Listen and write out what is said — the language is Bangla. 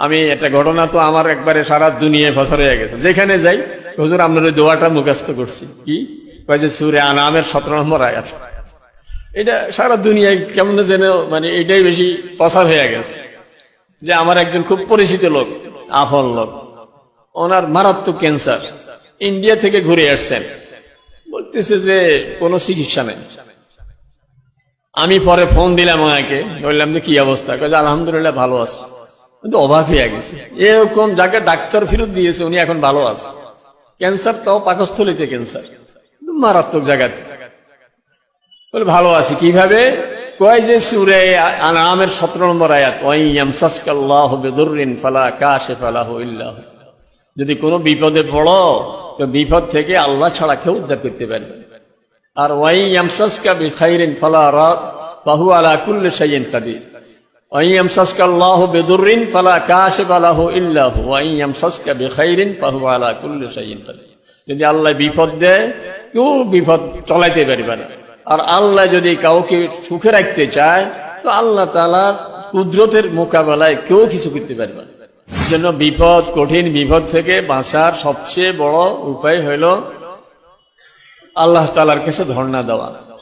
আমি একটা ঘটনা তো আমার একবারে সারা দুনিয়ায় ফসর হয়ে গেছে। যেখানে যাই, হুজুর আপনার ওই দোয়াটা মুখস্থ করছি, কি কয় যে সূরা আনআমের 17 নম্বর আয়াত। এটা সারা দুনিয়ায় কেমন যেন মানে এটাই বেশি প্রচার হয়ে গেছে। যে আমার একজন খুব পরিচিত লোক, আপন লোক, ওনার মারাত্মক ক্যান্সার, ইন্ডিয়া থেকে ঘুরে আসছেন, বলতেছে যে কোনো চিকিৎসা নেই। আমি পরে ফোন দিলাম ওনাকে, বললাম যে কি অবস্থা, কাজে আলহামদুলিল্লাহ ভালো আছে। কিন্তু অবাক হয়ে গেছে, এরকম যাকে ডাক্তার ফেরত দিয়েছে উনি এখন ভালো আছে। ক্যান্সার তাও পাকস্থলীতে ক্যান্সার, মারাত্মক জায়গাতে। বলে ভালো আছি কিভাবে, কয় যে সূরা আনআমের 17 নম্বর আয়াত, ওয়াইয়ামসাসকাল্লাহু বিদুররিন ফালা কাশিফা লাহু ইল্লা হু। যদি কোনো বিপদে পড়ো তো বিপদ থেকে আল্লাহ ছাড়া কেউ উদ্ধার করতে পারবে। আর ওয়াইয়ামসাসকা বিখাইরিন ফালা ফাহুয়া আলা কুল্লি শাইইন কাদির। ওয়াইয়ামসাসকাল্লাহু বিদুররিন ফালা কাশিফা লাহু ইল্লা হু ওয়াইয়ামসাসকা বিখাইরিন ফাহুয়া আলা কুল্লি শাইইন কাদির। যদি আল্লাহ বিপদ দেয়, কেউ বিপদ চলাইতে পারবে না। আর আল্লাহ যদি কাউকে সুখে রাখতে চায় তো আল্লাহ তাআলার কুদরতের মোকাবেলায় কেউ কিছু করতে পারবে না। জন্য বিপদ, কঠিন বিপদ থেকে বাঁচার সবচেয়ে বড় উপায় হইল আল্লাহ তাআলার কাছে ধর্ণা দেওয়া।